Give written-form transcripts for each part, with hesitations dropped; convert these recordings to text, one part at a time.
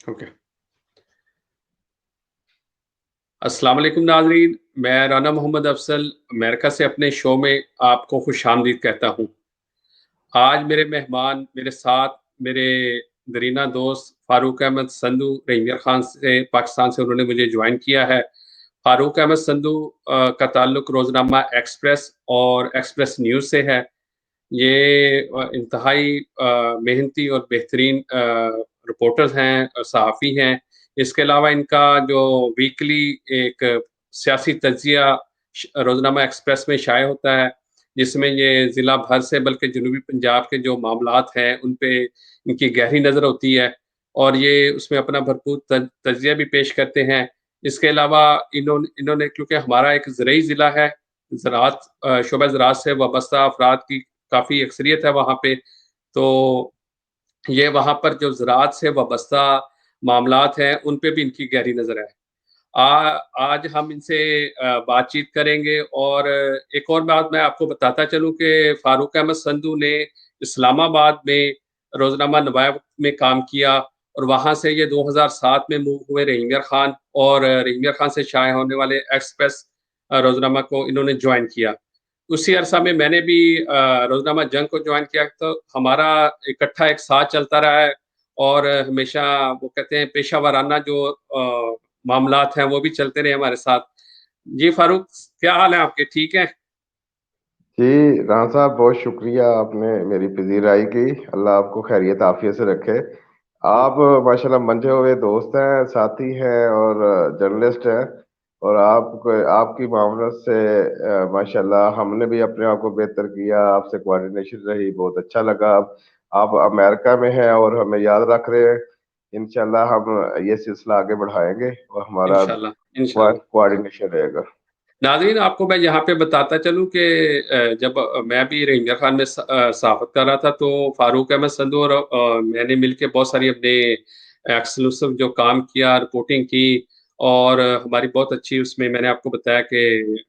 Okay. अस्सलाम वालेकुम नाज़रीन, मैं राना मोहम्मद अफ़ज़ल अमेरिका से अपने शो में आपको खुशामदीद कहता हूँ। आज मेरे मेहमान मेरे साथ मेरे दरीना दोस्त फ़ारूक अहमद संधू रहीमिया ख़ान से पाकिस्तान से उन्होंने मुझे जॉइन किया है। फ़ारूक अहमद संधू का ताल्लुक रोज़नामा एक्सप्रेस और एक्सप्रेस न्यूज़ से है। ये इंतहाई मेहनती और बेहतरीन रिपोर्टर्स हैं, सहाफ़ी हैं। इसके अलावा इनका जो वीकली एक सियासी तज्ज़िया रोज़नामा एक्सप्रेस में शाये होता है, जिसमें ये ज़िला भर से बल्कि जनूबी पंजाब के जो मामलात हैं, उन पे इनकी गहरी नज़र होती है और ये उसमें अपना भरपूर तज्ज़िया भी पेश करते हैं। इसके अलावा इन्होंने क्योंकि हमारा एक ज़रई ज़िला है, ज़राअत शोबा ज़राअत से वाबस्ता अफ़राद की काफ़ी अक्सरियत है वहाँ पे, तो ये वहाँ पर जो ज़राअत से वाबस्ता मामलात हैं, उन पे भी इनकी गहरी नज़र है। आ आज हम इनसे बातचीत करेंगे और एक और बात मैं आपको बताता चलूँ कि फ़ारूक अहमद संधू ने इस्लामाबाद में रोज़नामा नवाब में काम किया और वहाँ से ये 2007 में मूव हुए रहीमिया ख़ान और रहीमिया ख़ान से शाया होने वाले एक्सप्रेस रोज़नामा को इन्होंने जॉइन किया। उसी अरसा में मैंने भी रोज़नामा जंग को जॉइन किया, तो हमारा इकट्ठा एक साथ चलता रहा है और हमेशा वो कहते हैं पेशा वाराना जो मामलात हैं, वो भी चलते रहे हमारे साथ। जी फ़ारूक, क्या हाल है आपके, ठीक हैं? जी, राना साहब बहुत शुक्रिया आपने मेरी पज़ीराई की। अल्लाह आपको खैरियत आफ़ियत से रखे। जी, आप माशाल्लाह मंझे हुए दोस्त हैं, साथी हैं और जर्नलिस्ट हैं और आपकी मामलत से माशाल्लाह हमने भी अपने आप को बेहतर किया, आपसे कोऑर्डिनेशन रही, बहुत अच्छा लगा। आप अमेरिका में हैं और हमें याद रख रहे हैं। इंशाल्लाह हम ये सिलसिला आगे बढ़ाएँगे और हमारा इंशाल्लाह, इंशाल्लाह। कोऑर्डिनेशन रहेगा। नाज़रीन, आपको मैं यहाँ पे बताता चलूँ कि जब मैं भी रहीमिया ख़ान में सहाफ़त कर रहा था, तो फ़ारूक अहमद संधू और मैंने मिलके बहुत सारी अपने एक्सक्लूसिव जो काम किया, रिपोर्टिंग की और हमारी बहुत अच्छी उसमें मैंने आपको बताया कि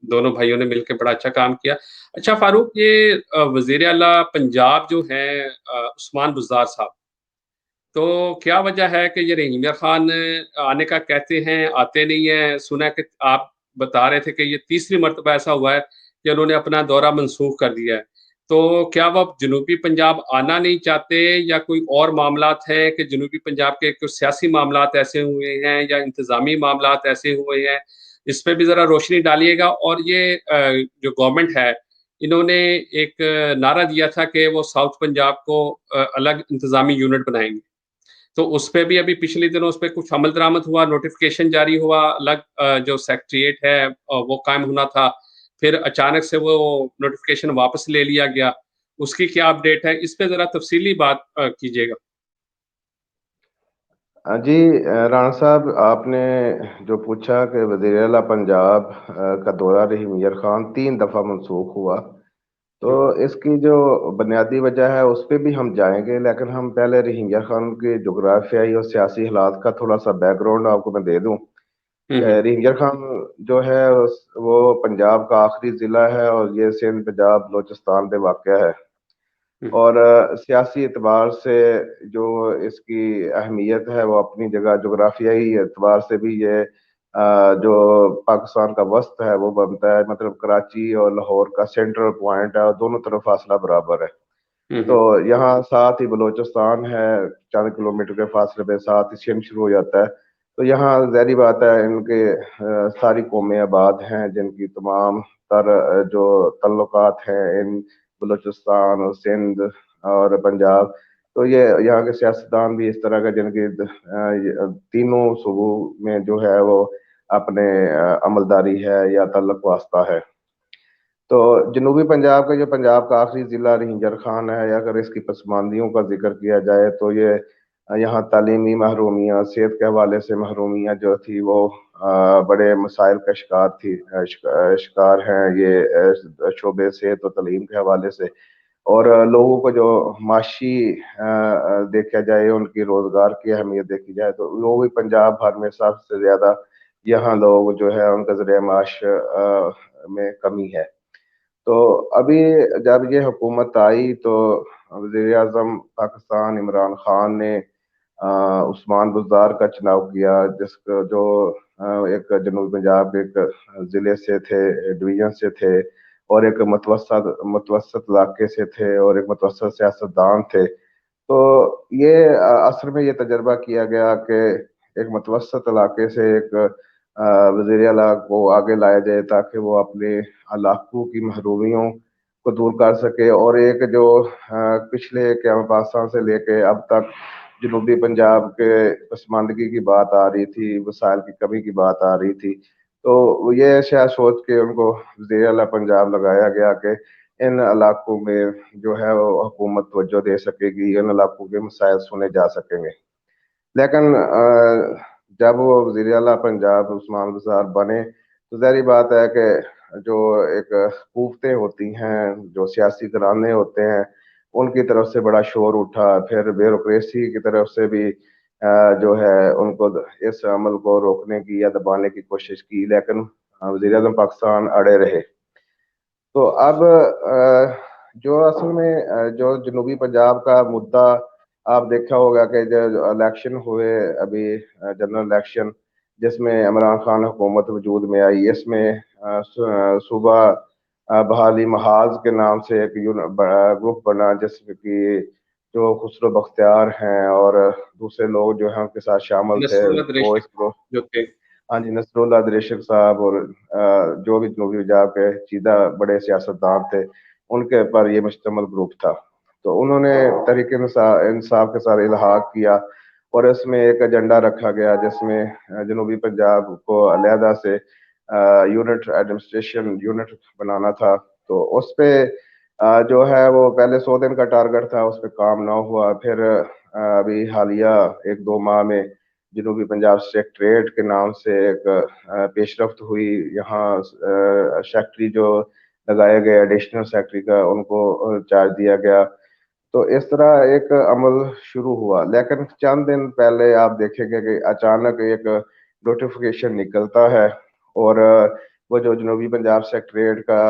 दोनों भाइयों ने मिलके बड़ा अच्छा काम किया। अच्छा फ़ारूक, ये वज़ीर आला पंजाब जो हैं उस्मान बुज़दार साहब, तो क्या वजह है कि ये रहीमिया ख़ान आने का कहते हैं, आते नहीं हैं? सुना है कि आप बता रहे थे कि ये तीसरी मर्तबा ऐसा हुआ है कि उन्होंने अपना दौरा मनसूख़ कर दिया है। तो क्या वो अब जनूबी पंजाब आना नहीं चाहते या कोई और मामलात हैं कि जनूबी पंजाब के कुछ सियासी मामलात ऐसे हुए हैं या इंतज़ामी मामलात ऐसे हुए हैं? इस पे भी ज़रा रोशनी डालिएगा और ये जो गवर्नमेंट है, इन्होंने एक नारा दिया था कि वो साउथ पंजाब को अलग इंतज़ामी यूनिट बनाएँगे। तो उसपे भी अभी पिछले दिनों उसपे कुछ अमल दरामद हुआ, नोटिफ़िकेशन जारी हुआ, अलग जो सेक्रेटेरिएट है वो कायम होना था। फिर अचानक से वो नोटिफ़िकेशन वापस ले लिया गया। उसकी क्या अपडेट है? इस पे ज़रा तफ़सीली बात कीजिएगा। जी राणा साहब आपने जो पूछा कि वज़ीर आला पंजाब का दौरा रहीम यार खान 3 दफ़ा मनसूख हुआ, तो हुँ, इसकी जो बुनियादी वजह है उस पे भी हम जाएँगे, लेकिन हम पहले रहीम यार खान के जोग्राफ़ियाई और सियासी हालात का थोड़ा-सा बैकग्राउंड आपको मैं दे दूँ। हुँ, हुँ, रहीम यार खान जो है वो पंजाब का आखिरी ज़िला है और ये सिंध, पंजाब, बलोचिस्तान पे वाक़या है। हुँ, और सियासी एतबार से जो इसकी अहमियत है वो अपनी जगह जोग्राफियाई एतबार से भी ये जो पाकिस्तान का वसत है वो बनता है, मतलब कराची और लाहौर का सेंट्रल पॉइंट है और दोनों तरफ फासला बराबर है। हुँ, तो हुँ, यहाँ साथ ही बलूचिस्तान है, चंद किलोमीटर के फासले पे साथ ही सिंध शुरू हो जाता है। तो यहाँ ज़ाहिर बात है इनके सारी कौमें आबाद हैं जिनकी तमाम जो तल्लुकात हैं इन बलूचिस्तान और सिंध और पंजाब। तो ये यहाँ के सियासतदान भी इस तरह के जिनकी तीनों सूबों में जो है वो अपने अमलदारी है या तल्लुक वास्ता है। तो जनूबी पंजाब का जो पंजाब का आखिरी ज़िला रहींजर खान है, या अगर इसकी पसमानदियों का ज़िक्र किया जाए तो ये यहाँ तालीमी महरूमियाँ, सेहत के हवाले से महरूमियाँ जो थी वो बड़े मसाइल का शिकार थी, शिकार हैं ये शोबे सेहत और तालीम के हवाले से। और लोगों को जो माशी देखा जाए, उनकी रोज़गार की अहमियत देखी जाए तो वो भी पंजाब भर में सबसे ज़्यादा यहाँ लोग जो है उनका ज़रिया माश में कमी है। तो अभी जब ये हुकूमत आई तो वज़ीर-ए-आज़म पाकिस्तान इमरान खान ने عثمان بزدار کا چناؤ کیا، جس کو جو ایک جنوبی پنجاب ایک ضلع سے تھے، ڈویژن سے تھے، اور ایک متوسط علاقے سے تھے، اور ایک متوسط سیاستدان تھے۔ تو یہ اصل میں یہ تجربہ کیا گیا کہ ایک متوسط علاقے سے ایک وزیر اعلیٰ کو آگے لایا جائے تاکہ وہ اپنے علاقوں کی محرومیوں کو دور کر سکے، اور ایک جو پچھلے قیام پاکستان سے لے کے اب تک جنوبی پنجاب کے پسماندگی کی بات آ رہی تھی، وسائل کی کمی کی بات آ رہی تھی، تو یہ شاید سوچ کے ان کو وزیر اعلیٰ پنجاب لگایا گیا کہ ان علاقوں میں جو ہے وہ حکومت توجہ دے سکے گی، ان علاقوں کے مسائل سنے جا سکیں گے۔ لیکن جب وہ وزیر اعلیٰ پنجاب عثمان بزدار بنے تو ظاہری بات ہے کہ جو ایک قوتیں ہوتی ہیں، جو سیاسی گھرانے ہوتے ہیں، ان کی طرف سے بڑا شور اٹھا، پھر بیوروکریسی کی طرف سے بھی جو ہے ان کو اس عمل کو روکنے کی یا دبانے کی کوشش کی، لیکن وزیر اعظم پاکستان اڑے رہے۔ تو اب جو اصل میں جو جنوبی پنجاب کا مدعا آپ دیکھا ہوگا کہ جو الیکشن ہوئے ابھی، جنرل الیکشن جس میں عمران خان حکومت وجود میں آئی، اس میں صوبہ بحالی محاذ کے نام سے ایک گروپ بنا، جس میں کی جو خسرو بختیار ہیں اور دوسرے لوگ جو ہیں ان کے ساتھ شامل تھے، نصر اللہ وہ دریشک اس گروپ، جو تھے۔ ہاں جی، نصر اللہ دریشک صاحب اور جو بھی جنوبی پنجاب کے چیدہ بڑے سیاستدان تھے، ان کے پر یہ مشتمل گروپ تھا۔ تو انہوں نے تحریک انصاف کے ساتھ الحاق کیا، اور اس میں ایک ایجنڈا رکھا گیا جس میں جنوبی پنجاب کو علیحدہ سے یونٹ ایڈمنسٹریشن یونٹ بنانا تھا۔ تو اس پہ جو ہے وہ پہلے 100 دن کا ٹارگٹ تھا، اس پہ کام نہ ہوا۔ پھر ابھی حالیہ 1-2 ماہ میں جنوبی پنجاب سیکٹریٹ کے نام سے ایک پیش رفت ہوئی، یہاں سیکٹری جو لگائے گئے ایڈیشنل سیکٹری کا، ان کو چارج دیا گیا۔ تو اس طرح ایک عمل شروع ہوا، لیکن چند دن پہلے آپ دیکھیں گے کہ اچانک ایک نوٹیفیکیشن نکلتا ہے، اور وہ جو جنوبی پنجاب سیکٹریٹ کا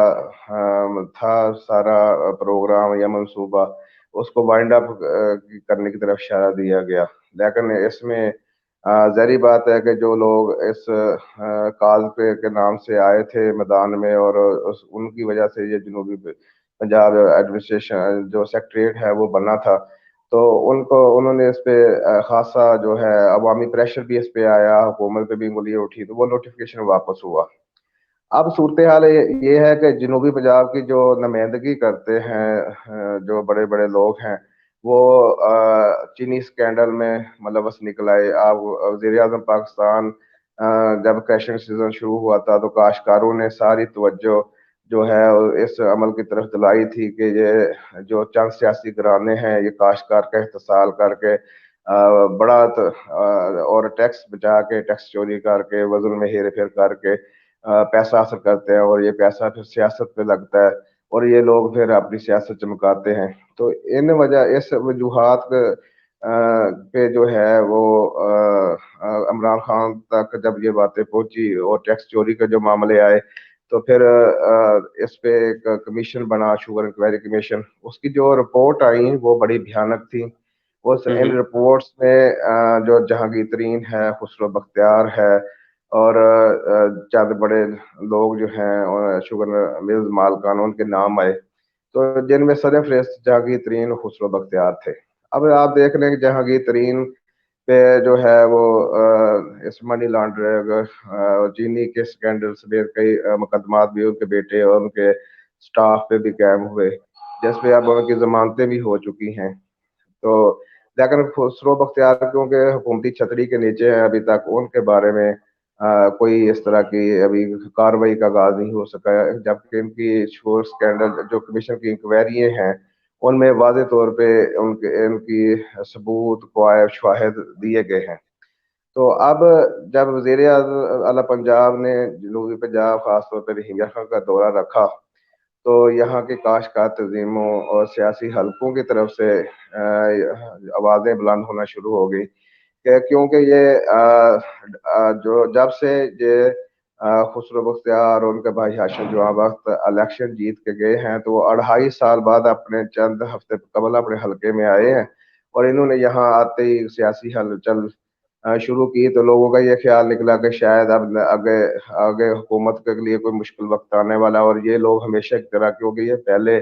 تھا سارا پروگرام یا منصوبہ، اس کو وائنڈ اپ کرنے کی طرف اشارہ دیا گیا۔ لیکن اس میں ظاہری بات ہے کہ جو لوگ اس کاز کے نام سے آئے تھے میدان میں، اور ان کی وجہ سے یہ جنوبی پنجاب ایڈمنسٹریشن جو سیکٹریٹ ہے وہ بنا تھا، تو انہوں نے اس پہ خاصا جو ہے عوامی پریشر بھی اس پہ آیا، حکومت پہ بھی انگلیاں اٹھی، تو وہ نوٹیفیکیشن واپس ہوا۔ اب صورتحال یہ ہے کہ جنوبی پنجاب کی جو نمائندگی کرتے ہیں جو بڑے بڑے لوگ ہیں، وہ چینی سکینڈل میں ملوث نکل آئے۔ آپ وزیر اعظم پاکستان جب کریشنگ سیزن شروع ہوا تھا تو کاشتکاروں نے ساری توجہ جو ہے اس عمل کی طرف دلائی تھی کہ یہ جو چند سیاسی گھرانے ہیں، یہ کاشتکار کا احتسال کر کے بڑا اور ٹیکس بچا کے، ٹیکس چوری کر کے، وزن میں ہیر پھیر کر کے پیسہ حاصل کرتے ہیں، اور یہ پیسہ پھر سیاست پہ لگتا ہے، اور یہ لوگ پھر اپنی سیاست چمکاتے ہیں۔ تو ان وجہ اس وجوہات پہ جو ہے وہ عمران خان تک جب یہ باتیں پہنچی اور ٹیکس چوری کے جو معاملے آئے، تو پھر اس پہ ایک کمیشن بنا، شوگر انکوائری کمیشن۔ اس کی جو رپورٹ آئی وہ بڑی بھیانک تھی۔ ان رپورٹس میں جو جہانگیر ترین ہے، خسرو بختیار ہے، اور چند بڑے لوگ جو ہیں شوگر ملز مالکان، ان کے نام آئے، تو جن میں صدر فہرست جہانگیر ترین اور خسرو بختیار تھے۔ اب آپ دیکھ لیں کہ جہانگیر ترین پہ جو ہے وہ اس منی لانڈرنگ چینی کے سکینڈل سے کئی مقدمات بھی ان کے بیٹے اور ان کے سٹاف پہ بھی قائم ہوئے، جس پہ اب ان کی ضمانتیں بھی ہو چکی ہیں۔ تو لیکن خسرو بختیار کیونکہ حکومتی چھتری کے نیچے ہیں ابھی تک، ان کے بارے میں کوئی اس طرح کی ابھی کارروائی کا آغاز نہیں ہو سکا ہے، جبکہ ان کی شور سکینڈل جو کمیشن کی انکوائری ہیں ان میں واضح طور پہ ان کی ثبوت قوائب شواہد دیے گئے ہیں۔ تو اب جب وزیر اعلیٰ پنجاب نے جنوبی پنجاب خاص طور پہ روہنگیا کا دورہ رکھا، تو یہاں کے کاشتکار تنظیموں اور سیاسی حلقوں کی طرف سے آوازیں بلند ہونا شروع ہو گئی کہ کیونکہ یہ جو جب سے یہ خسرو بختیار اور ان کے بھائی ہاشم جواں وقت الیکشن جیت کے گئے ہیں، تو وہ 2.5 سال بعد اپنے چند ہفتے قبل اپنے حلقے میں آئے ہیں، اور انہوں نے یہاں آتے ہی سیاسی ہلچل شروع کی، تو لوگوں کا یہ خیال نکلا کہ شاید اب آگے آگے حکومت کے لیے کوئی مشکل وقت آنے والا، اور یہ لوگ ہمیشہ کی طرح، کیونکہ یہ پہلے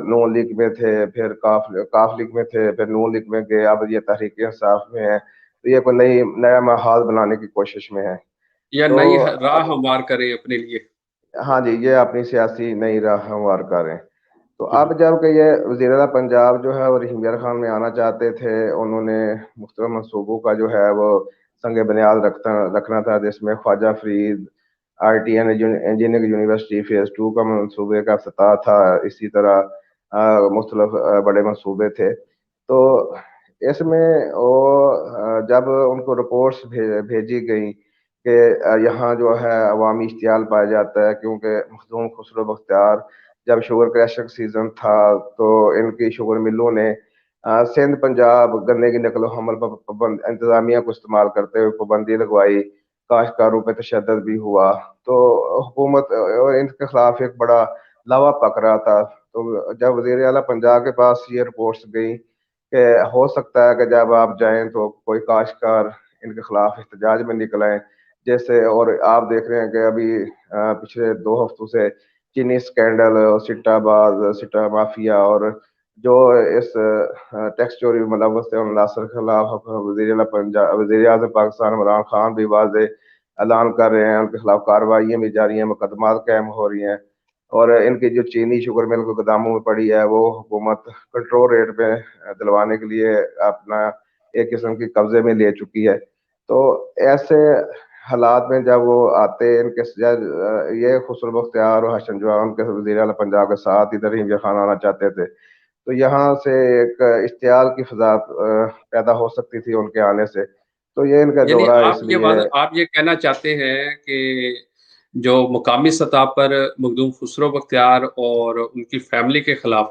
نون لیگ میں تھے، پھر کاف لیگ میں تھے، پھر نون لیگ میں گئے، اب یہ تحریک انصاف میں ہے، تو یہ کوئی نیا ماحول بنانے کی کوشش میں ہے. یا تو نئی راہ اب ہموار کریں اپنے لیے. ہاں جی، یہ اپنی سیاسی نئی راہ ہموار کر رہے ہیں. تو ہوں، اب جب کہ یہ وزیر اعلیٰ پنجاب جو ہے وہ رحیم یار خان میں آنا چاہتے تھے، انہوں نے مختلف منصوبوں کا جو ہے وہ سنگ بنیاد رکھنا تھا، جس میں Khawaja Farid RTN engineering university phase 2 کا منصوبے کا افتتاح تھا. اسی طرح مختلف بڑے منصوبے تھے. تو اس میں وہ جب ان کو رپورٹس بھیجی گئیں کہ یہاں جو ہے عوامی اشتعال پایا جاتا ہے، کیونکہ مخدوم خسرو بختیار جب شوگر کریشنگ سیزن تھا تو ان کی شوگر ملوں نے سندھ پنجاب گنے کی نقل و حمل پر انتظامیہ کو استعمال کرتے ہوئے پابندی لگوائی، کاشتکاروں پہ تشدد بھی ہوا. تو حکومت ان کے خلاف ایک بڑا لاوا پک رہا تھا. تو جب وزیر اعلیٰ پنجاب کے پاس یہ رپورٹس گئی کہ ہو سکتا ہے کہ جب آپ جائیں تو کوئی کاشتکار ان کے خلاف احتجاج میں نکل آئے، جیسے، اور آپ دیکھ رہے ہیں کہ ابھی پچھلے 2 ہفتوں سے چینی سکینڈل، سٹا باز، سٹا مافیا، اور جو اس ٹیکس چوری میں ملوث تھے ان عناصر کے خلاف وزیر اعظم پاکستان عمران خان بھی واضح اعلان کر رہے ہیں، ان کے خلاف کارروائیاں بھی جاری ہیں، مقدمات قائم ہو رہی ہیں. اور ان کی جو چینی شوگر مل کو گوداموں میں پڑی ہے وہ حکومت کنٹرول ریٹ پہ دلوانے کے لیے اپنا ایک قسم کی قبضے میں لے چکی ہے. تو ایسے حالات میں جب وہ آتے ان کے یہ خسرو بختیار اور حسن جوان کے وزیر اعلیٰ پنجاب کے ساتھ ادھر ہی خان آنا چاہتے تھے، تو یہاں سے ایک اشتعال کی فضا پیدا ہو سکتی تھی ان کے آنے سے. تو یہ ان کا یعنی دورہ اس لیے. آپ یہ کہنا چاہتے ہیں کہ جو مقامی سطح پر مخدوم خسرو بختیار اور ان کی فیملی کے خلاف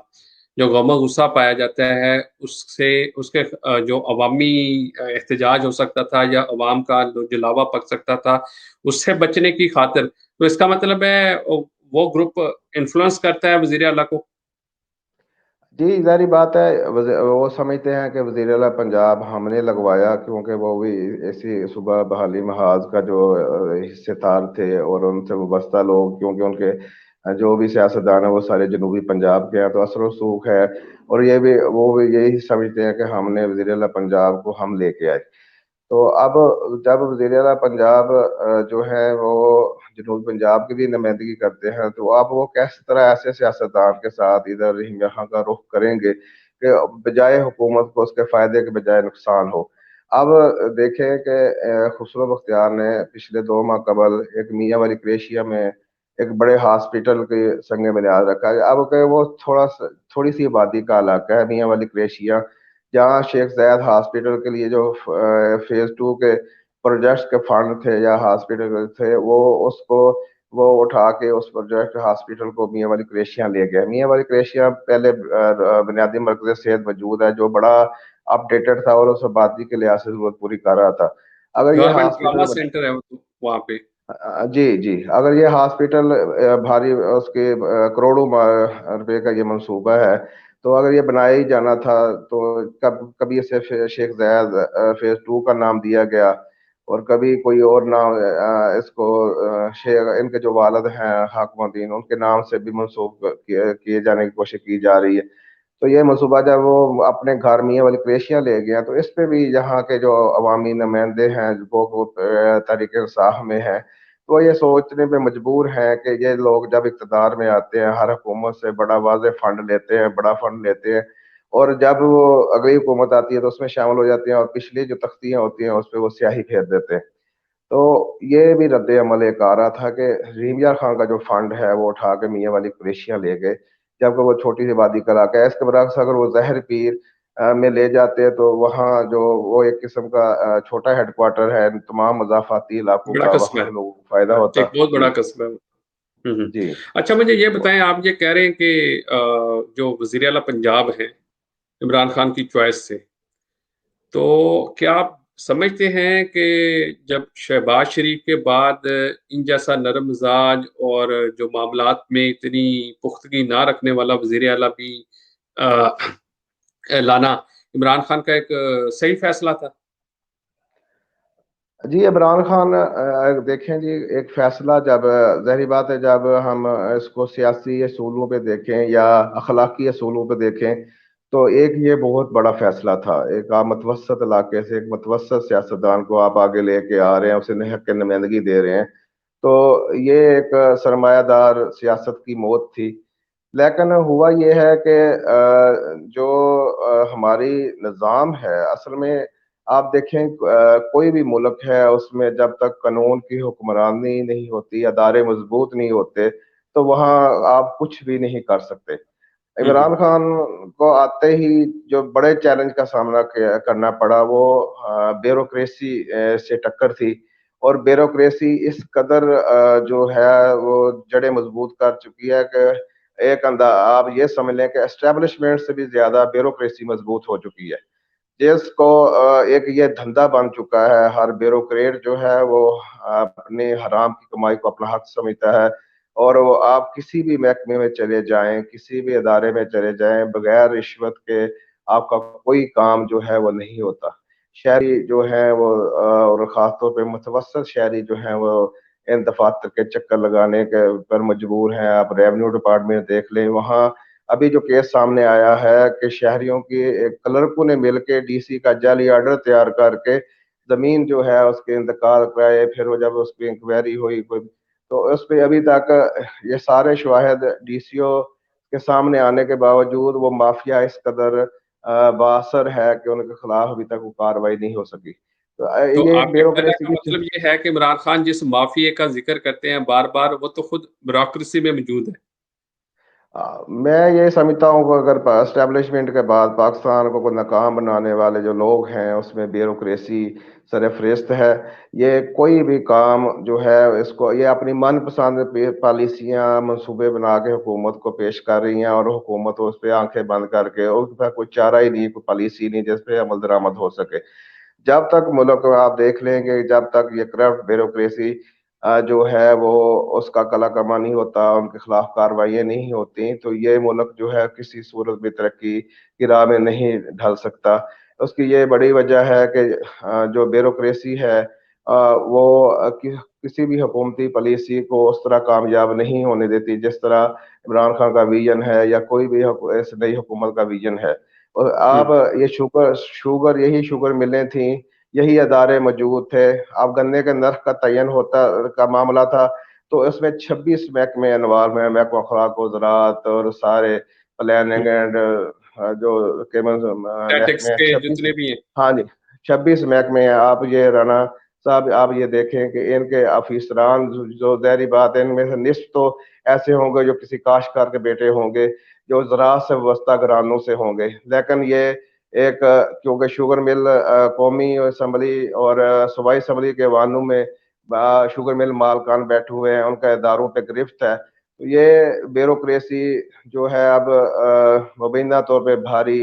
جو غم و غصہ پایا جاتا ہے، اس کے جو عوامی احتجاج ہو سکتا تھا یا عوام کا جو جلاوا پک سکتا تھا، اس سے بچنے کی خاطر، تو اس کا مطلب ہے وہ گروپ انفلوئنس کرتا ہے وزیر اعلیٰ کو. جی، ظاہری بات ہے، وہ سمجھتے ہیں کہ وزیر اعلیٰ پنجاب ہم نے لگوایا، کیونکہ وہ بھی ایسی صوبہ بحالی محاذ کا جو حصے دار تھے، اور ان سے وابستہ لوگ، کیونکہ ان کے جو بھی سیاستدان ہیں وہ سارے جنوبی پنجاب کے ہیں، تو اثر و رسوخ ہے. اور وہ بھی یہی سمجھتے ہیں کہ ہم نے وزیر اعلیٰ پنجاب کو ہم لے کے آئے. تو اب جب وزیر اعلیٰ پنجاب جو ہے وہ جنوبی پنجاب کی بھی نمائندگی کرتے ہیں، تو اب وہ کس طرح ایسے سیاستدان کے ساتھ ادھر رحیم یہاں کا رخ کریں گے کہ بجائے حکومت کو اس کے فائدے کے بجائے نقصان ہو. اب دیکھیں کہ خسرو بختیار نے پچھلے 2 ماہ قبل ایک میاں والی کریشیا میں ایک بڑے ہاسپٹل کے سنگ بنیاد رکھا ہے. اب کہ وہ تھوڑی سی آبادی کا علاقہ ہے میاں والی کریشیا، جہاں شیخ زید ہاسپٹل کے لیے جو فیز 2 کے پروجیکٹس کے فنڈ تھے یا ہاسپٹل تھے، وہ اٹھا کے اس پروجیکٹ ہاسپٹل کو میاں والی کریشیا لے گئے. میاں والی کریشیا پہلے بنیادی مرکز صحت موجود ہے جو بڑا اپ ڈیٹڈ تھا اور اس آبادی کے لحاظ سے ضرورت پوری کر رہا تھا. اگر یہ گورنمنٹ ٹراما ہاسپٹل سینٹر ہے وہاں پہ. جی جی، اگر یہ ہاسپٹل بھاری اس کے کروڑوں روپے کا یہ منصوبہ ہے، تو اگر یہ بنایا ہی جانا تھا تو کبھی اسے شیخ زید فیز 2 کا نام دیا گیا، اور کبھی کوئی اور نام اس کو ان کے جو والد ہیں حاکم الدین ان کے نام سے بھی منسوخ کیے جانے کی کوشش کی جا رہی ہے. تو یہ منصوبہ جب وہ اپنے گھر میاں والی کریشیا لے گیا، تو اس پہ بھی یہاں کے جو عوامی نمائندے ہیں وہ تحریک انصاف میں ہیں، تو وہ یہ سوچنے پہ مجبور ہیں کہ یہ لوگ جب اقتدار میں آتے ہیں ہر حکومت سے بڑا واضح فنڈ لیتے ہیں، بڑا فنڈ لیتے ہیں، اور جب وہ اگلی حکومت آتی ہے تو اس میں شامل ہو جاتے ہیں، اور پچھلی جو تختیاں ہوتی ہیں اس پہ وہ سیاہی پھیر دیتے ہیں. تو یہ بھی رد عمل ایک آ رہا تھا کہ رحیم یار خان کا جو فنڈ ہے وہ اٹھا کے میاں والی کریشیا لے گئے، جبکہ وہ چھوٹی سی وادی کا علاقہ ہے. اس کے برعکس اگر وہ زہر پیر میں لے جاتے ہیں تو وہاں جو وہ ایک قسم کا چھوٹا ہیڈ کوارٹر ہے تمام مضافاتی علاقوں بڑا کا، قصبہ وہاں لوگوں کو فائدہ ہے، ہوتا. ایک بہت بڑا جی قصبہ ہے. جی. اچھا مجھے یہ بتائیں، آپ یہ کہہ رہے ہیں کہ جو وزیر اعلیٰ پنجاب ہیں عمران خان کی چوائس سے، تو کیا آپ سمجھتے ہیں کہ جب شہباز شریف کے بعد ان جیسا نرم مزاج اور جو معاملات میں اتنی پختگی نہ رکھنے والا وزیر اعلیٰ بھی لانا इमरान खान का एक सही फैसला था? जी, इमरान खान देखें जी, एक फैसला जब ज़ाहिर बात है, जब हम इसको सियासी असूलों पे देखें या अखलाकी असूलों पे देखें, तो एक ये बहुत बड़ा फैसला था। एक आप मुतवस्सत इलाके से एक मुतवस्सत सियासतदान को आप आगे लेके आ रहे हैं, उसे हक की नुमाइंदगी दे रहे हैं, तो ये एक सरमायादार सियासत की मौत थी। लेकिन हुआ ये है कि जो हमारी निज़ाम है, असल में आप देखें, कोई भी मुल्क है, उसमें जब तक कानून की हुक्मरानी नहीं होती, अदारे मजबूत नहीं होते, तो वहाँ आप कुछ भी नहीं कर सकते। हुँ, इमरान हुँ। खान को आते ही जो बड़े चैलेंज का सामना करना पड़ा, वो ब्यूरोक्रेसी से टक्कर थी। और ब्यूरोक्रेसी इस कदर जो है वो जड़ें मजबूत कर चुकी है कि एक अंदा आप ये समझ लें कि एस्टेब्लिशमेंट से भी ज्यादा ब्यूरोक्रेसी मजबूत हो चुकी है, जिसको एक ये धंधा बन चुका है। हर ब्यूरोक्रेट जो है वो अपने हराम की कमाई को अपना हक समझता है, और वो आप किसी भी महकमे में चले जाएं, किसी भी अदारे में चले जाएं, बगैर रिश्वत के आपका कोई काम जो है वो नहीं होता। शहरी जो है वो और ख़ासतौर पे मुतवस्सित शहरी जो हैं वो इन दफ़ातर के चक्कर लगाने के पर मजबूर हैं। आप रेवेन्यू डिपार्टमेंट देख लें, वहाँ अभी जो केस सामने आया है कि शहरियों की एक क्लर्कों ने मिलके डीसी का जाली ऑर्डर तैयार करके ज़मीन जो है उसके इंतकाल कराए, फिर वो जब उस पे इंक्वायरी हुई कोई, तो उस पे अभी तक ये सारे शवाहिद डीसीओ के सामने आने के बावजूद वो माफिया इस कदर बाअसर है कि उनके खिलाफ अभी तक वो कार्रवाई नहीं हो सकी। तो तो ये एक आपके कहने ब्यूरोक्रेसी का की मतलब ये है कि इमरान खान जिस माफ़िए का ज़िक्र करते हैं बार-बार, वो तो खुद ब्यूरोक्रेसी में मौजूद है। मैं ये समझता हूँ कि अगर एस्टेब्लिशमेंट के बाद पाकिस्तान को नाकाम बनाने वाले जो लोग हैं, उसमें ब्यूरोक्रेसी सरफ़हरिस्त है। ये कोई भी काम जो है, इसको ये अपनी मनपसंद पॉलिसियाँ मंसूबे बना के हुकूमत को पेश कर रही हैं, और हुकूमत उस पे आंखें बंद करके, उनके पास कोई चारा ही नहीं, कोई पॉलिसी नहीं जिस पे अमल दरामद हो सके। जब तक मुल्क में आप देख लेंगे, जब तक ये करप्ट ब्यूरोक्रेसी जो है वो उसका कला-कमा नहीं होता, उनके खिलाफ कार्रवाइयाँ नहीं होती, तो ये मुल्क जो है किसी सूरत में तरक्की की राह में नहीं ढल सकता। उसकी ये बड़ी वजह है कि जो ब्यूरोक्रेसी है वो किसी भी हुकूमती पॉलिसी को उस तरह कामयाब नहीं होने देती, जिस तरह इमरान खान का विज़न है या कोई भी इस नई हुकूमत का विज़न है। और हुँ, आप ये शुगर शुगर यही शुगर मिलें थी, यही अदारे मौजूद थे। अब गन्ने के नर्ख का तयन होता का मामला था, तो इसमें 26 महकमे इन्वॉल्व हैं, महकमा खुराक व ज़राअत और सारे हुँ। प्लानिंग एंड जो केमन स्टैटिक्स महकमे हैं के 26। जितने भी हैं। हाँ जी, 26 महकमे हैं। आप ये राना साहब, आप ये देखें कि इनके अफ़ीसरान जो ज़ाहिर-सी बात है, इनमें से निस्फ़ तो ऐसे होंगे जो किसी काश्तकार के बेटे होंगे, जो ज़राअत से वाबस्ता घरानों से होंगे। लेकिन ये एक क्योंकि शुगर मिल कौमी असम्बली और सूबाई असम्बली के ऐवानों में शुगर मिल मालकान बैठे हुए हैं, उनका इदारों पे गिरफ्त है। तो ये ब्यूरोक्रेसी जो है अब मुबीना तौर पे भारी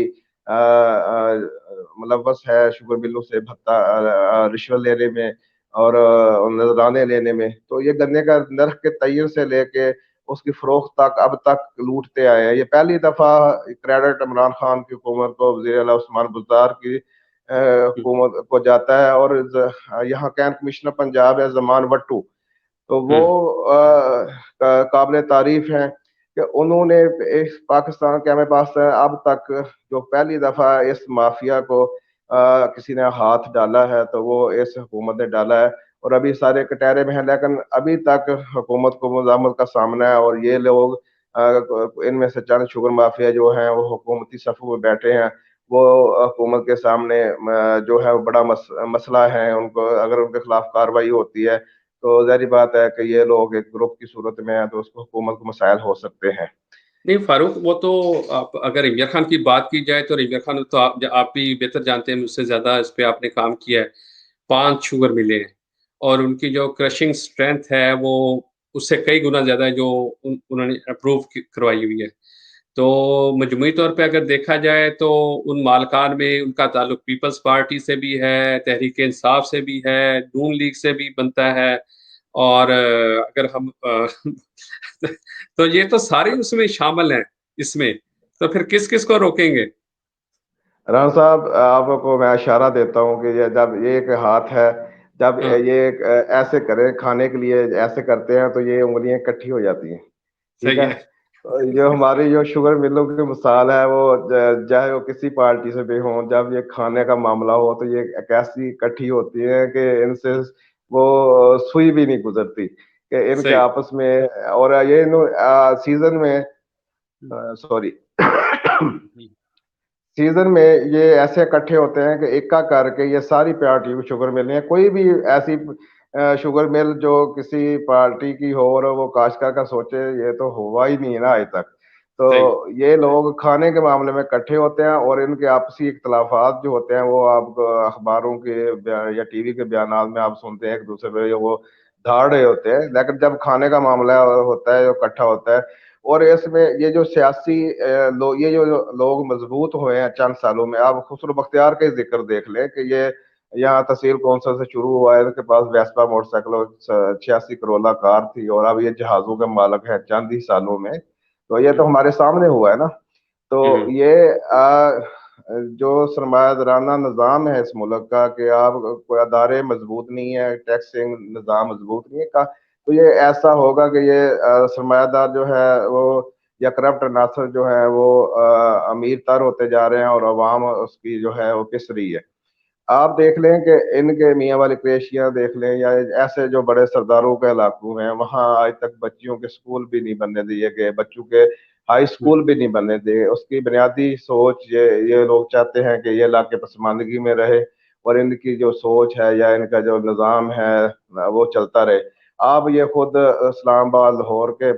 मुलव्वस है शुगर मिलों से भत्ता रिश्वत लेने में और नजराने लेने में। तो ये गन्ने का नर्ख के तयन से लेके उसकी फरोख्त तक अब तक लूटते आए हैं। ये पहली दफा क्रेडिट इमरान खान की हुकूमत को वज़ीर आला उस्मान बुज़दार की हुँ, हुकूमत को जाता है, और यहाँ कैंप कमिश्नर पंजाब है ज़मान भट्टू, तो वो हुँ। काबिल तारीफ हैं कि उन्होंने इस पाकिस्तान के हमें पास अब तक जो पहली दफा इस माफिया को किसी ने हाथ डाला है, तो वो इस हुकूमत ने डाला है। और अभी सारे कटहरे में हैं, लेकिन अभी तक हुकूमत को मज़ामत का सामना है, और ये लोग इनमें से चंद शुगर माफिया जो हैं वो हुकूमती सफ़ों में बैठे हैं। वो हुकूमत के सामने जो है वो बड़ा मसला है। उनको अगर उनके खिलाफ कार्रवाई होती है, तो ज़ाहिर बात है कि ये लोग एक ग्रुप की सूरत में हैं, तो उसको हुकूमत को मसाइल हो सकते हैं। नहीं फ़ारूक, वो तो आप अगर इमरान खान की बात की जाए तो इमरान खान तो आप भी बेहतर जानते हैं मुझसे ज़्यादा, इस पे आपने काम किया है। 5 शुगर मिलें हैं और उनकी जो क्रशिंग स्ट्रेंथ है वो उससे कई गुना ज़्यादा है जो उन्होंने अप्रूव करवाई हुई है। तो मजमूई तौर पे अगर देखा जाए तो उन मालकान में उनका ताल्लुक पीपल्स पार्टी से भी है, तहरीक इंसाफ से भी है, नून लीग से भी बनता है और अगर हम तो ये तो सारे उसमें शामिल हैं इसमें, तो फिर किस-किस को रोकेंगे? राना साहब, आपको मैं इशारा देता हूँ कि ये जब ये एक हाथ है, जब हाँ, ये ऐसे करे खाने के लिए, ऐसे करते हैं तो ये उंगलियां इकट्ठी हो जाती हैं। ठीक सही है। है। जो हमारी जो शुगर मिलों की मिसाल है, वो चाहे वो किसी पार्टी से भी हो, जब ये खाने का मामला हो तो ये एक ऐसी इकट्ठी होती है कि इनसे वो सुई भी नहीं गुजरती कि इनके सही। आपस में। और ये सीजन में, सॉरी, हम्म, सीजन में ये ऐसे इकट्ठे होते हैं कि इक्का करके ये सारी पार्टी की शुगर मिल है। कोई भी ऐसी शुगर मिल जो किसी पार्टी की हो और वो काश्तकार का सोचे, ये तो हुआ ही नहीं है ना आज तक। तो सही। ये लोग खाने के मामले में इकट्ठे होते हैं और इनके आपसी इख्तलाफात जो होते हैं वो आप अखबारों के या टीवी के बयानात में आप सुनते हैं, एक दूसरे पे वो धाड़ रहे होते हैं, लेकिन जब खाने का मामला होता है, जो इकट्ठा होता है। और इसमें ये जो सियासी ये जो लोग मजबूत हुए हैं चंद सालों में, आप खुसरो बख्तियार का ही जिक्र देख लें कि ये यहाँ तहसील कौंसल से शुरू हुआ है, इनके पास वेस्पा मोटरसाइकिल 86 करोला कार थी, और अब ये जहाजों के मालक है चंद ही सालों में। तो ये तो हम्म, हमारे सामने हुआ है ना। तो हम्म, ये जो सरमायादाराना निज़ाम है इस मुल्क का, कि आप कोई अदारे मजबूत नहीं है, टैक्सिंग निज़ाम मजबूत नहीं है का, तो ये ऐसा होगा कि ये सरमायादार जो है वो, या करप्ट अनासर जो है वो अमीर तर होते जा रहे हैं और अवाम उसकी जो है वो पिस रही है। आप देख लें कि इनके मियाँ वाली क्रेशियां देख लें, या ऐसे जो बड़े सरदारों के इलाकों हैं, वहां आज तक बच्चियों के स्कूल भी नहीं बनने दिए गए, बच्चों के हाई हम्म, स्कूल भी नहीं बनने दिए। उसकी बुनियादी सोच ये लोग चाहते हैं कि ये इलाके पसमानदगी में रहे, और इनकी जो सोच है या इनका जो निज़ाम है वो चलता रहे। आप ये खुद इस्लामाबाद लाहौर के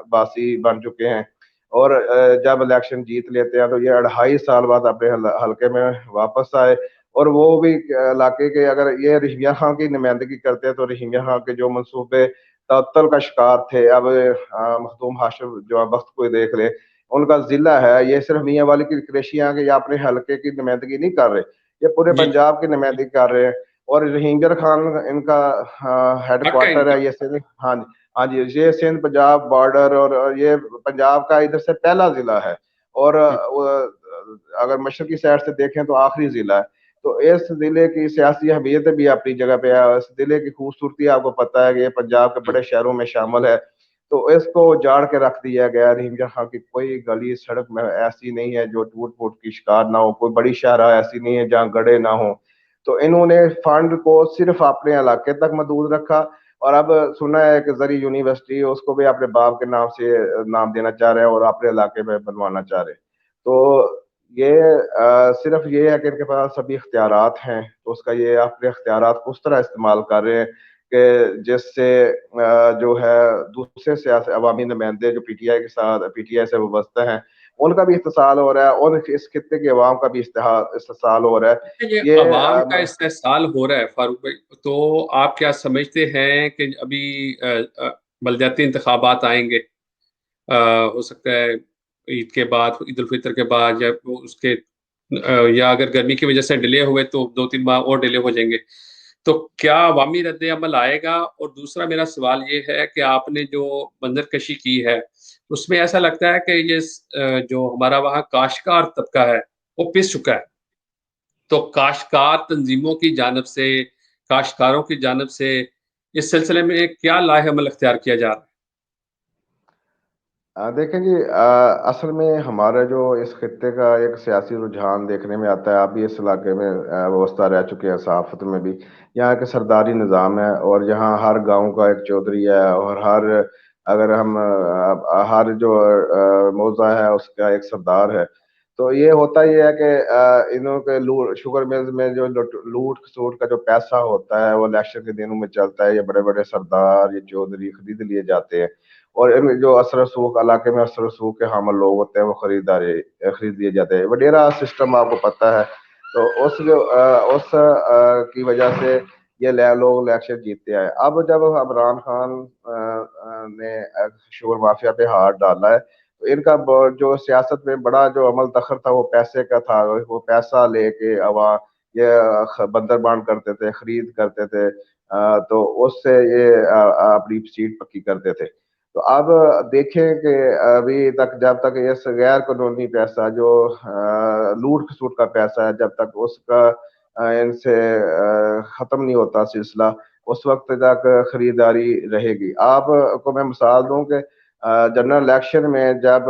बासी बन चुके हैं, और जब इलेक्शन जीत लेते हैं तो ये 2.5 साल बाद अपने हलके में वापस आए। और वो भी इलाके के, अगर ये रहीमिया खां की नुमाइंदगी करते हैं तो रहीमिया खां के जो मंसूबे तअत्तुल का शिकार थे, अब मखदूम हाशिम जो वक्त को देख ले, उनका जिला है, ये सिर्फ मियाँ वाली की क्रेशियां के या अपने हलके की नुमाइंदगी नहीं कर रहे, ये पूरे जी। पंजाब की नुमाइंदगी कर रहे हैं। और रहीमगर खान इनका हेड हक है क्वार्टर इनका। है ये सिंध। हाँ जी, हाँ जी, ये सिंध पंजाब बॉर्डर, और ये पंजाब का इधर से पहला जिला है। और हम्म, अगर मशरकी साइड से देखें तो आखिरी जिला है। तो इस जिले की सियासी अहमियत भी अपनी जगह पे है, इस जिले की खूबसूरती आपको पता है कि ये पंजाब के हम्म, बड़े शहरों में शामिल है। तो इसको उजाड़ के रख दिया गया। रहीम खां की कोई गली सड़क में ऐसी नहीं है जो टूट फूट की शिकार ना हो, कोई बड़ी शाहराह ऐसी नहीं है जहाँ गड्ढे ना हो। तो इन्होंने फंड को सिर्फ अपने इलाके तक महदूद रखा। और अब सुना है कि जरी यूनिवर्सिटी उसको भी अपने बाप के नाम से नाम देना चाह रहे हैं और अपने इलाके में बनवाना चाह रहे हैं। तो ये सिर्फ ये है कि इनके पास सभी इख्तियारात हैं, तो उसका ये अपने इख्तियारात को उस तरह इस्तेमाल कर रहे हैं कि जिससे जो है दूसरे सियासी अवामी नुमाइंदे जो पीटीआई के साथ, पीटीआई से वाबस्ता हैं, उनका भी इस्तेसाल हो रहा है, और इस खित्ते की अवाम का भी इस्तेसाल हो रहा है। ये ये अवाम का इस्तेहसाल हो रहा है फारूक भाई। तो आप क्या समझते हैं कि अभी बलदियाती इंतखाबात आएंगे, हो सकता है ईद के बाद, ईद उल फितर के बाद, या वो उसके या अगर गर्मी की वजह से डिले हुए तो 2-3 माह और डिले हो जाएंगे, तो क्या अवामी रद्द अमल आएगा? और दूसरा मेरा सवाल ये है कि आपने जो मंजर कशी की है उसमें ऐसा लगता है कि ये जो हमारा वहाँ काश्तकार तबका है वो पिस चुका है। तो काश्तकार तंजीमों की जानब से, काश्तकारों की जानब से इस सिलसिले में क्या लाहे अमल अख्तियार किया जा रहा देखें जी, असल में हमारा जो इस खत्ते का एक सियासी रुझान देखने में आता है, आप भी इस इलाके में व्यवस्था रह चुके हैं, सहाफत में भी। यहाँ के सरदारी निज़ाम है, और यहाँ हर गांव का एक चौधरी है, और हर, अगर हम हर जो मौजा है उसका एक सरदार है। तो ये होता ही है कि इन्हों के लूट, शुगर मिल्स में जो लूट खसूट का जो पैसा होता है वो इलेक्शन के दिनों में चलता है, ये बड़े बड़े सरदार, ये चौधरी खरीद लिए जाते हैं। और इन जो असर सूख इलाके में असर सूख के हामिल लोग होते हैं वो खरीद लिए जाते हैं। वडेरा सिस्टम आपको पता है। तो उस की वजह से ये लोग इलेक्शन जीतते आए। अब जब इमरान खान ने शुगर माफिया पे हाथ डाला है, तो इनका जो सियासत में बड़ा जो अमल दखल था वो पैसे का था। वो पैसा लेके अवा ये बंदर बांड करते थे, खरीद करते थे, तो उससे ये अपनी सीट पक्की करते थे। تو اب دیکھیں کہ ابھی تک جب تک اس غیر قانونی پیسہ جو لوٹ کھسوٹ کا پیسہ ہے، جب تک اس کا ان سے ختم نہیں ہوتا سلسلہ، اس وقت تک خریداری رہے گی. آپ کو میں مثال دوں کہ جنرل الیکشن میں جب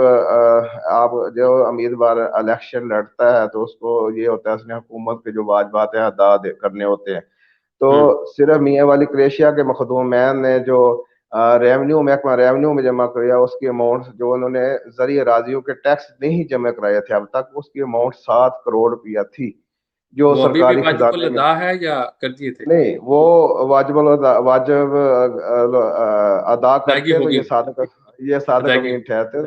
آپ جو امیدوار الیکشن لڑتا ہے تو اس کو یہ ہوتا ہے اس نے حکومت کے جو واجبات ہیں ادا کرنے ہوتے ہیں. تو صرف میاں والی کریشیا کے مخدومین نے جو ریونیو محکمہ ریونیو میں جمع کیا، اس کی اماؤنٹ جو انہوں نے زرعی اراضیوں کے ٹیکس نہیں جمع کرائے تھے اب تک، اس کی اماؤنٹ 7 کروڑ روپیہ تھی جو وہ ابھی بھی سرکاری واجب خزانے میں. الادا ہے یا کر دیے تھے؟ نہیں، وہ واجب ادا ادائیگی کرتے تو ہوگی، یہ صادق ادائیگی. امین ٹھہرتے.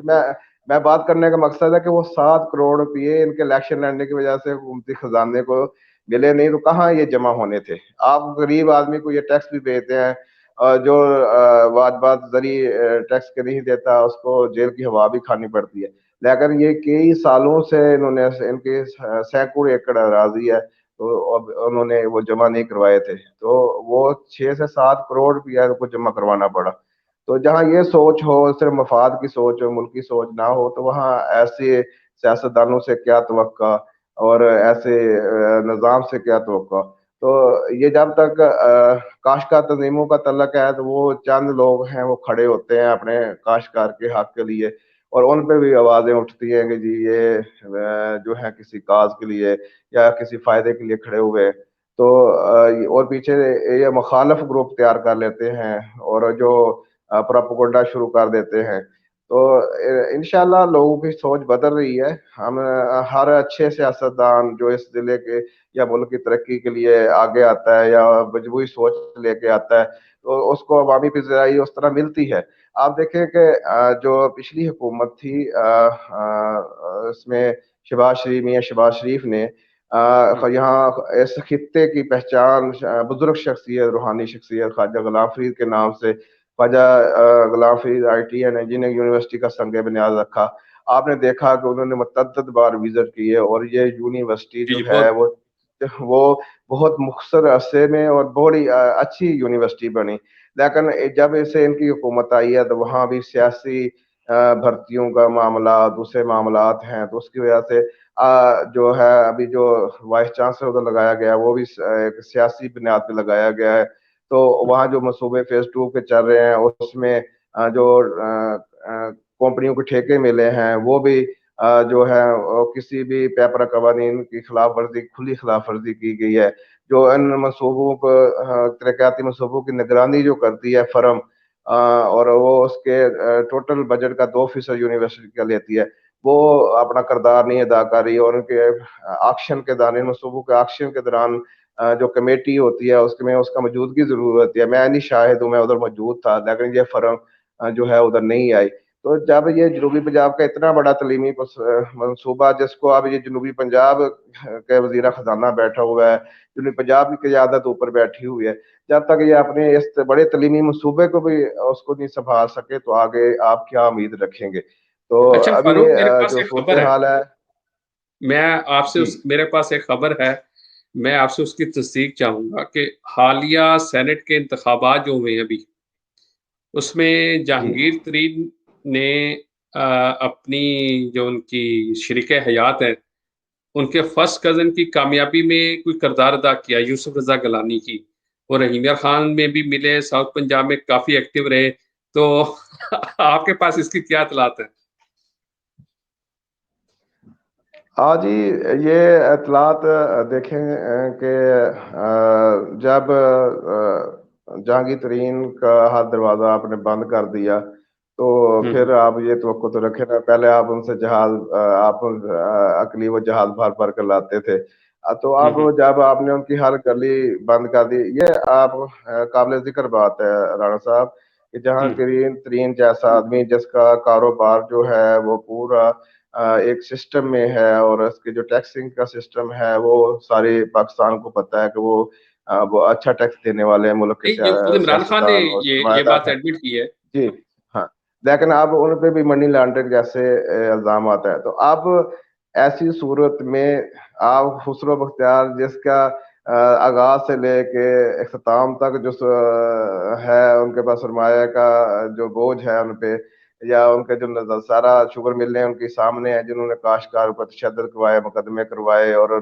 میں بات کرنے کا مقصد ہے کہ وہ 7 کروڑ روپئے ان کے الیکشن لڑنے کی وجہ سے حکومتی خزانے کو ملے نہیں، تو کہاں یہ جمع ہونے تھے؟ آپ غریب آدمی کو یہ ٹیکس بھی بھیجتے ہیں، جو واجبات زرعی ٹیکس کے نہیں دیتا اس کو جیل کی ہوا بھی کھانی پڑتی ہے. لیکن یہ کئی سالوں سے انہوں نے ان کے سینکڑوں ایکڑ اراضی ہے تو اب انہوں نے وہ جمع نہیں کروائے تھے، تو وہ 6 سے 7 کروڑ روپیہ کو جمع کروانا پڑا. تو جہاں یہ سوچ ہو، صرف مفاد کی سوچ ہو، ملکی سوچ نہ ہو، تو وہاں ایسے سیاستدانوں سے کیا توقع اور ایسے نظام سے کیا توقع. تو یہ جب تک کاشتکار تنظیموں کا تعلق ہے تو وہ چند لوگ ہیں وہ کھڑے ہوتے ہیں اپنے کاشتکار کے حق کے لیے، اور ان پہ بھی آوازیں اٹھتی ہیں کہ جی یہ جو ہے کسی کاز کے لیے یا کسی فائدے کے لیے کھڑے ہوئے. تو اور پیچھے یہ مخالف گروپ تیار کر لیتے ہیں اور جو پروپیگنڈا شروع کر دیتے ہیں. تو انشاءاللہ لوگوں کی سوچ بدل رہی ہے. ہم ہر اچھے سیاستدان جو اس ضلع کے یا ملک کی ترقی کے لیے آگے آتا ہے یا مجموعی سوچ لے کے آتا ہے تو اس کو عوامی پذیرائی اس طرح ملتی ہے. آپ دیکھیں کہ جو پچھلی حکومت تھی اس میں میاں شہباز شریف نے یہاں اس خطے کی پہچان بزرگ شخصیت، روحانی شخصیت خواجہ غلام فرید کے نام سے خواجہ Ghulam Farid I T and engineering university کا سنگ بنیاد رکھا. آپ نے دیکھا کہ انہوں نے متعدد بار وزٹ کیے اور یہ یونیورسٹی جی جو جی، ہے بہت. وہ بہت مختصر عرصے میں اور بڑی اچھی یونیورسٹی بنی. لیکن جب اسے ان کی حکومت آئی ہے تو وہاں بھی سیاسی بھرتیوں کا معاملہ، دوسرے معاملات ہیں، تو اس کی وجہ سے جو ہے ابھی جو وائس چانسلر ادھر لگایا گیا وہ بھی ایک سیاسی بنیاد پہ لگایا گیا ہے. تو وہاں جو منصوبے فیز 2 کے چل رہے ہیں اس میں جو کمپنیوں کے ٹھیکے ملے ہیں وہ بھی جو ہے کسی بھی پیپر قوانین کی خلاف ورزی، کھلی خلاف ورزی کی گئی ہے. جو ان منصوبوں کو ترقیاتی منصوبوں کی نگرانی جو کرتی ہے فرم، اور وہ اس کے ٹوٹل بجٹ کا 2% یونیورسٹی کا لیتی ہے، وہ اپنا کردار نہیں ادا کر رہی. اور ان کے آکشن کے دوران، منصوبوں کے آکشن کے دوران جو کمیٹی ہوتی ہے اس میں اس کا موجودگی ضرور ہوتی ہے. میں نہیں شاہد ہوں، میں ادھر موجود تھا، لیکن یہ فرم جو ہے ادھر نہیں آئی. تو جب یہ جنوبی پنجاب کا اتنا بڑا تعلیمی منصوبہ، جس کو اب یہ جنوبی پنجاب کے وزیر خزانہ بیٹھا ہوا ہے، جنوبی پنجاب کی قیادت اوپر بیٹھی ہوئی ہے، جب تک یہ اپنے اس بڑے تعلیمی منصوبے کو بھی اس کو نہیں سنبھال سکے تو آگے آپ کیا امید رکھیں گے؟ تو اچھا ابھی فاروق، میرے پاس جو ایک خبر ہے. صورتحال ہے. میں آپ سے جی میرے پاس ایک خبر ہے، میں آپ سے اس کی تصدیق چاہوں گا کہ حالیہ سینٹ کے انتخابات جو ہوئے ہیں ابھی، اس میں جی جہانگیر ترین نے اپنی جو ان کی شریک حیات ہے ان کے فرسٹ کزن کی کامیابی میں کوئی کردار ادا کیا، یوسف رضا گیلانی کی. اور رحیم یار خان میں بھی ملے، ساؤتھ پنجاب میں کافی ایکٹیو رہے. تو آپ کے پاس اس کی کیا اطلاعات ہیں؟ ہاں جی، یہ اطلاعات دیکھیں کہ جب جہانگیر ترین کا ہاتھ دروازہ آپ نے بند کر دیا تو پھر آپ یہ توقع تو رکھے نا، پہلے آپ ان سے جہاز آپ عقلی و جہاز بھر بھر کر لاتے تھے. تو اب جب آپ نے ان کی ہر گلی بند کر دی، یہ آپ قابل ذکر بات ہے رانا صاحب کہ جہاں ترین جیسا آدمی جس کا کاروبار جو ہے وہ پورا ایک سسٹم میں ہے اور اس کے جو ٹیکسنگ کا سسٹم ہے وہ سارے پاکستان کو پتہ ہے کہ وہ اچھا ٹیکس دینے والے ہیں، ملک کے نہیں، جو خود عمران خان نے سیاستدان اور سرمایہ یہ دار بات ہیں. ایڈمٹ کی ہے. جی ہاں، لیکن اب ان پہ بھی منی لانڈرنگ جیسے الزامات ہیں. تو اب ایسی صورت میں آپ خسرو بختیار جس کا आगाज से लेके इख्तिताम तक जो है उनके पास सरमाया का जो बोझ है उन पे, या उनके जो सारा शुगर मिलें उनके सामने हैं, जिन्होंने काश्तकार पर तशद्दुद करवाए, मुकदमे करवाए और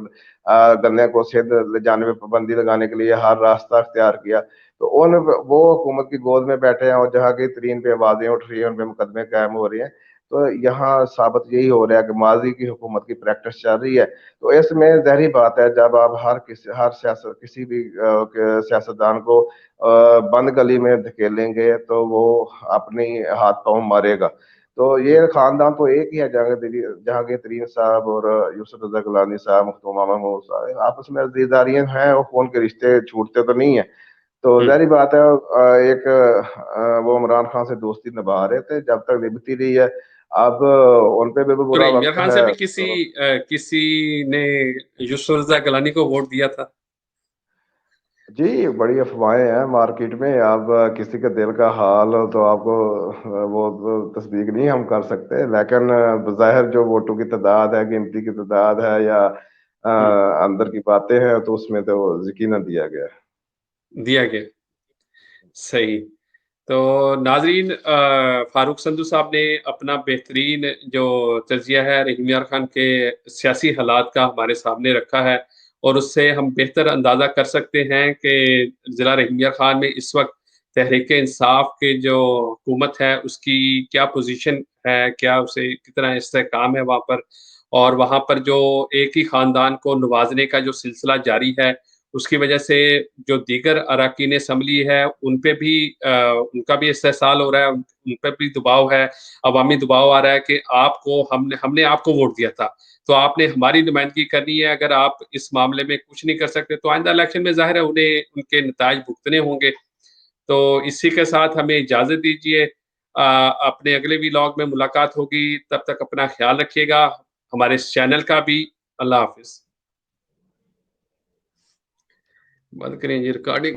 गन्ने को सिंध ले जाने में पाबंदी लगाने के लिए हर रास्ता अख्तियार किया, तो उन वो हुकूमत की गोद में बैठे हैं और जहाँ की तरीन पे आवाजें उठ रही हैं, उन पे मुकदमे कायम हो रहे हैं। तो यहाँ साबित यही हो रहा है कि माजी की हुकूमत की प्रैक्टिस चल रही है। तो इसमें ज़ाहिर बात है, जब आप हर सियासत किसी भी सियासतदान को बंद गली में धकेलेंगे तो वो अपनी हाथ पांव मारेगा। तो ये खानदान तो एक ही है, जहांगीर तरीन साहब और यूसुफ रजा गिलानी साहब, मखदूम महमूद साहब, आपस में अजीदारियां हैं और खून के रिश्ते छूटते तो नहीं है। तो हम्म। जाहिर बात है, एक वो इमरान खान से दोस्ती निभा रहे थे, जब तक निभती रही है। अब उन पे भी तो बुरा इमरान वक्त खान से है भी तो किसी ने यूसुफ रजा गलानी को वोट दिया था। जी, बड़ी अफवाहें हैं मार्केट में। अब किसी के दिल का हाल तो आपको वो तो तस्दीक नहीं हम कर सकते, लेकिन बज़ाहिर जो वोटों की तादाद है, गिनती की तादाद है, या हम्म। अंदर की बातें हैं, तो उसमें तो यकीनन दिया गया है। दिया गया। सही। तो नाजरीन, फारूक संधू साहब ने अपना बेहतरीन जो तजिया है रहीम यार खान के सियासी हालात का हमारे सामने रखा है, और उससे हम बेहतर अंदाज़ा कर सकते हैं कि ज़िला रहीम यार खान में इस वक्त तहरीक इंसाफ के जो हुकूमत है उसकी क्या पोजीशन है, क्या उसे कितना इस्तेहकाम है वहाँ पर, और वहाँ पर जो एक ही ख़ानदान को नवाजने का जो सिलसिला जारी है, उसकी वजह से जो दीगर अरकान असम्बली है उन पे भी उनका भी इस्तेहसाल हो रहा है, उन पे भी दबाव है, अवामी दबाव आ रहा है कि आपको हमने हमने आपको वोट दिया था, तो आपने हमारी नुमाइंदगी करनी है। अगर आप इस मामले में कुछ नहीं कर सकते तो आइंदा इलेक्शन में ज़ाहिर है उन्हें उनके नताइज भुगतने होंगे। तो इसी के साथ हमें इजाज़त दीजिए। अपने अगले व्लॉग में मुलाकात होगी, तब तक अपना ख्याल रखिएगा, हमारे इस चैनल का भी। अल्लाह हाफ़िज़। बंद करें ये रिकॉर्डिंग।